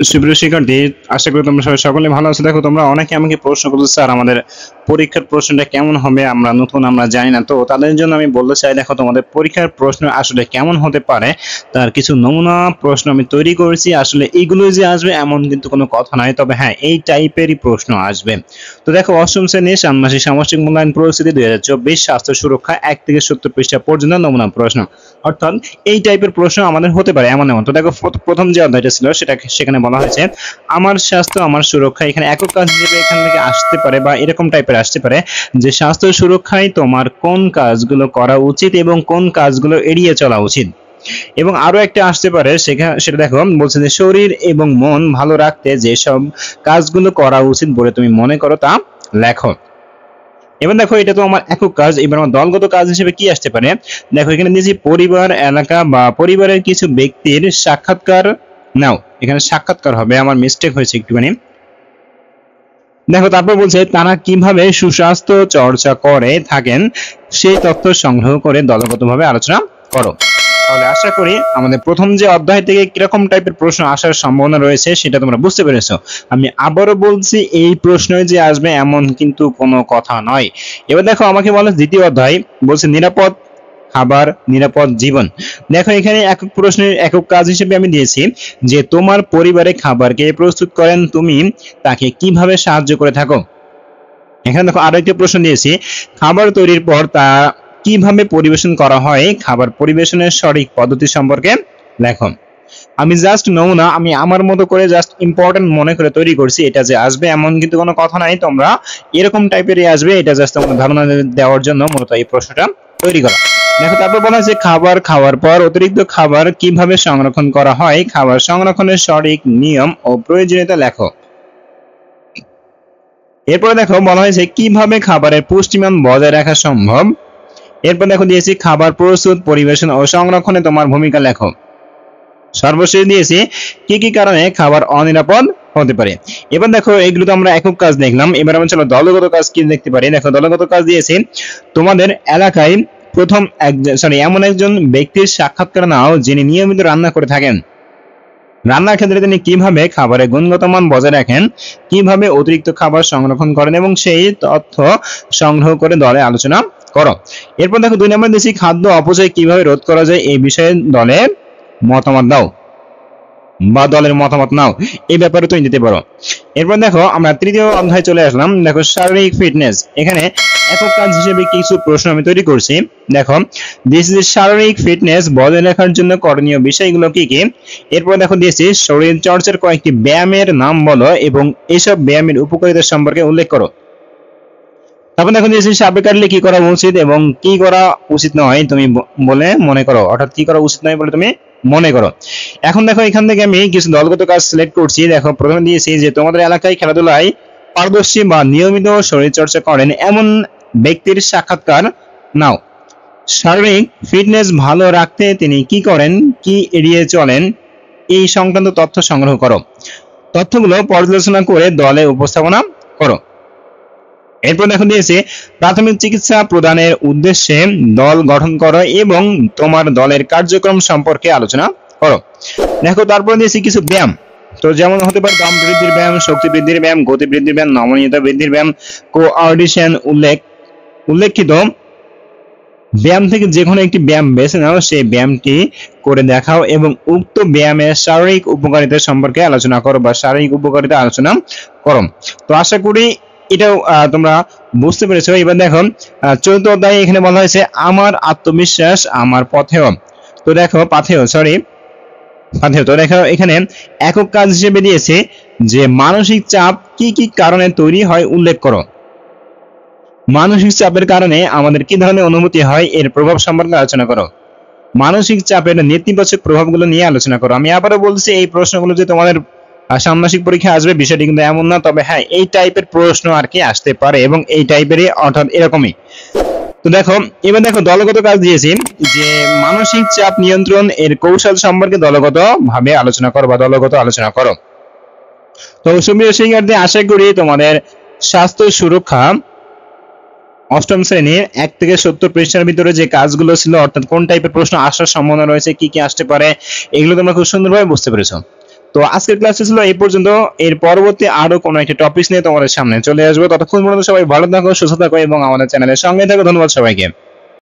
সুপ্রিয় শিক্ষার্থী, আশা করি তোমরা সবাই সকলে ভালো আছো। দেখো, তোমরা অনেকে আমাকে প্রশ্ন করছো, স্যার আমাদের পরীক্ষার প্রশ্নটা কেমন হবে, আমরা নতুন, আমরা জানি না। তো তাদের জন্য আমি বলতে চাই, দেখো তোমাদের পরীক্ষার প্রশ্ন আসলে কেমন হতে পারে তার কিছু নমুনা প্রশ্ন আমি তৈরি করেছি। আসলে এইগুলো যে আসবে এমন কিন্তু কোনো কথা নয়, তবে হ্যাঁ এই টাইপেরই প্রশ্ন আসবে। তো দেখো, অষ্টম শ্রেণীর ষান্মাসিক সামষ্টিক মূল্যায়ন পরিস্থিতি 2024 স্বাস্থ্য সুরক্ষা 1 থেকে 70 পৃষ্ঠা পর্যন্ত নমুনা প্রশ্ন, অর্থাৎ এই টাইপের প্রশ্ন আমাদের হতে পারে এমন এমন। তো দেখো, প্রথম যে অধ্যায়টা ছিল সেখানে বলা হয়েছে আমার স্বাস্থ্য আমার সুরক্ষা। এখানে একক কাজ হিসেবে এখান থেকে আসতে পারে বা এরকম টাইপের আসতে পারে যে স্বাস্থ্য সুরক্ষায় তোমার কোন কাজগুলো করা উচিত এবং কোন কাজগুলো এড়িয়ে চলা উচিত। এবং আরো একটা আসতে পারে সেটা দেখো, বলছে যে শরীর এবং মন ভালো রাখতে যেসব কাজগুলো করা উচিত বলে তুমি মনে করো তা লেখো। এবার দেখো, এটা তো আমার একক কাজ। এবার আমার দলগত কাজ হিসেবে কি আসতে পারে, দেখো এখানে দিয়েছি পরিবার, এলাকা বা পরিবারের কিছু ব্যক্তির সাক্ষাৎকার নাও। এখানে সাক্ষাৎকার হবে, আমার মিস্টেক হয়েছে একটুখানি। দেখো, তারপর বলছে তারা কিভাবে সুস্বাস্থ্য চর্চা করে থাকেন সেই তথ্য সংগ্রহ করে দলগতভাবে আলোচনা করো। তাহলে আশা করি আমাদের প্রথম যে অধ্যায় থেকে কিরকম টাইপের প্রশ্ন আসার সম্ভাবনা রয়েছে সেটা তোমরা বুঝতে পেরেছো। আমি আবারও বলছি, এই প্রশ্ন যে আসবে এমন কিন্তু কোনো কথা নয়। এবার দেখো, আমাকে বলে দ্বিতীয় অধ্যায়, বলছে নিরাপদ খাবার, নিরাপদ জীবন। দেখো, এখানে একক প্রশ্নের একক কাজ হিসেবে আমি দিয়েছি যে তোমার পরিবারে খাবারকে প্রস্তুত করেন, তুমি তাকে কিভাবে সাহায্য করে থাকো। এখানে দেখো, আরো একটা প্রশ্ন দিয়েছি, খাবার তৈরির পর তা কিভাবে পরিবেশন করা হয়, খাবার পরিবেশনের সঠিক পদ্ধতি সম্পর্কে লেখো। আমি জাস্ট নমুনা, আমি আমার মতো করে জাস্ট ইম্পর্টেন্ট মনে করে তৈরি করছি। এটা যে আসবে এমন কিন্তু কোনো কথা নাই, তোমরা এরকম টাইপেরই আসবে, এটা জাস্ট তোমাদের ধারণা দেওয়ার জন্য মূলত এই প্রশ্নটা তৈরি করা। দেখো, তারপর বলা হয়েছে খাবার খাওয়ার পর অতিরিক্ত খাবার কিভাবে সংরক্ষণ করা হয়, খাবার সংরক্ষণের সঠিক নিয়ম ও প্রয়োজনীয়তা লেখো। এরপরে দেখো, বলা হয়েছে কিভাবে খাবারের পুষ্টিমান বজায় রাখা সম্ভব। এরপর দেখো দিয়েছি খাবার প্রস্তুত, পরিবেশন ও সংরক্ষণে তোমার ভূমিকা লেখো। সর্বশেষ দিয়েছি কি কি কারণে খাবার অনিরাপদ হতে পারে। এবার দেখো, এগুলো তো আমরা একক কাজ দেখলাম। এবার আমরা চলো দলগত কাজ কি দেখতে পারি। দেখো, দলগত কাজ দিয়েছি তোমাদের এলাকায় এমন একজন ব্যক্তির সাক্ষাৎকার নাও যিনি নিয়মিত রান্না করে থাকেন। রান্নার ক্ষেত্রে তিনি কিভাবে খাবারের গুণগত মান বজায় রাখেন, কিভাবে অতিরিক্ত খাবার সংরক্ষণ করেন এবং সেই তথ্য সংগ্রহ করে দলে আলোচনা করো। এরপর দেখো, 2 নম্বর দিয়েছি খাদ্য অপচয় কিভাবে রোধ করা যায়, এই বিষয়ে দলে মতামত দাও বা দলের মতামত নাও, এই ব্যাপারে তুমি দিতে পারো। এরপর দেখো, আমরা তৃতীয় অধ্যায় চলে আসলাম। দেখো, শারীরিক ফিটনেস। এখানে একক কাজ হিসেবে কিছু প্রশ্ন আমি তৈরি করছি। দেখো, দিস ইজ শারীরিক ফিটনেস বজায় রাখার জন্য করণীয় বিষয়গুলো কি কি। এরপর দেখো দিয়েছি শরীর চর্চার কয়েকটি ব্যায়ামের নাম বলো এবং এসব ব্যায়ামের উপকারিতা সম্পর্কে উল্লেখ করো। তারপর দেখো দিয়েছি সাপে কাটলে কি করা উচিত এবং কি করা উচিত নয় তুমি বলে মনে করো, অর্থাৎ কি করা উচিত নয় বলে তুমি মনে করো। এখন দেখো, এখান থেকে আমি কিছু দলগত কাজ সিলেক্ট করছি। দেখো, প্রথমে দিয়েছি যে তোমাদের এলাকায় খেলাধুলায় পারদর্শী বা নিয়মিত শরীর চর্চা করেন এমন ব্যক্তির সাক্ষাৎকার নাও। শারীরিক ফিটনেস ভালো রাখতে তিনি কি করেন, কি এড়িয়ে চলেন, এই সংক্রান্ত তথ্য সংগ্রহ করো। তথ্যগুলো পর্যালোচনা করে দলে উপস্থাপনা করো। এরপর দেখো দিয়েছে প্রাথমিক চিকিৎসা প্রদানের উদ্দেশ্যে দল গঠন করো এবং তোমার দলের কার্যক্রম সম্পর্কে আলোচনা করো। দেখো, তারপর দিয়েছি কিছু ব্যায়াম। তো যেমন হতে পারে দম বৃদ্ধির ব্যায়াম, শক্তি বৃদ্ধির ব্যায়াম, গতি বৃদ্ধির ব্যায়াম, নমনীয়তা বৃদ্ধির ব্যায়াম, কোঅর্ডিনেশন। উল্লেখিত ব্যায়াম থেকে যে কোনো একটি ব্যায়াম বেছে নাও, সেই ব্যায়ামটি করে দেখাও এবং উক্ত ব্যায়ামের শারীরিক উপকারিতা সম্পর্কে আলোচনা করো বা শারীরিক উপকারিতা আলোচনা করো। তো আশা করি এটাও তোমরা বুঝতে পেরেছো। এবার দেখো, চতুর্থ অধ্যায়ে এখানে বলা হয়েছে আমার আত্মবিশ্বাস আমার পথেও। তো দেখো, পাথেও। তো দেখো, এখানে একক কাজ হিসেবে দিয়েছে যে মানসিক চাপ কি কি কারণে তৈরি হয় উল্লেখ করো। মানসিক চাপের কারণে আমাদের কি ধরনের অনুভূতি হয়, এর প্রভাব সম্পর্কে আলোচনা করো। মানসিক চাপের নেতিবাচক প্রভাবগুলো নিয়ে আলোচনা করো। আমি আবারও বলছি, এই প্রশ্নগুলো যে তোমাদের ষান্মাসিক পরীক্ষা আসবে বিষয়টি কিন্তু এমন না, তবে হ্যাঁ এই টাইপের প্রশ্ন আর কি আসতে পারে এবং এই টাইপেরই, অর্থাৎ এরকমই। তো দেখো, এবার দেখো দলগত কাজ দিয়েছি যে মানসিক চাপ নিয়ন্ত্রণ এর কৌশল সম্পর্কে দলগত ভাবে আলোচনা করো বা দলগত আলোচনা করো। তো সুপ্রিয় শিক্ষার্থী, আশা করি তোমাদের স্বাস্থ্য সুরক্ষা অষ্টম শ্রেণীর 1 থেকে 70 পৃষ্ঠার ভিতরে যে কাজগুলো ছিল, অর্থাৎ কোন টাইপের প্রশ্ন আসার সম্ভাবনা রয়েছে, কি কি আসতে পারে, এগুলো তোমরা খুব সুন্দরভাবে বুঝতে পেরেছো। তো তো আজকের ক্লাসটি ছিল এই পর্যন্ত। এর পরবর্তী আরো কোনো একটা টপিক নিয়ে তোমাদের সামনে চলে আসবো। ততক্ষণ পর্যন্ত সবাই ভালো থাকো, সুস্থ থাকো এবং আমাদের চ্যানেলের সঙ্গে থাকো। ধন্যবাদ সবাইকে।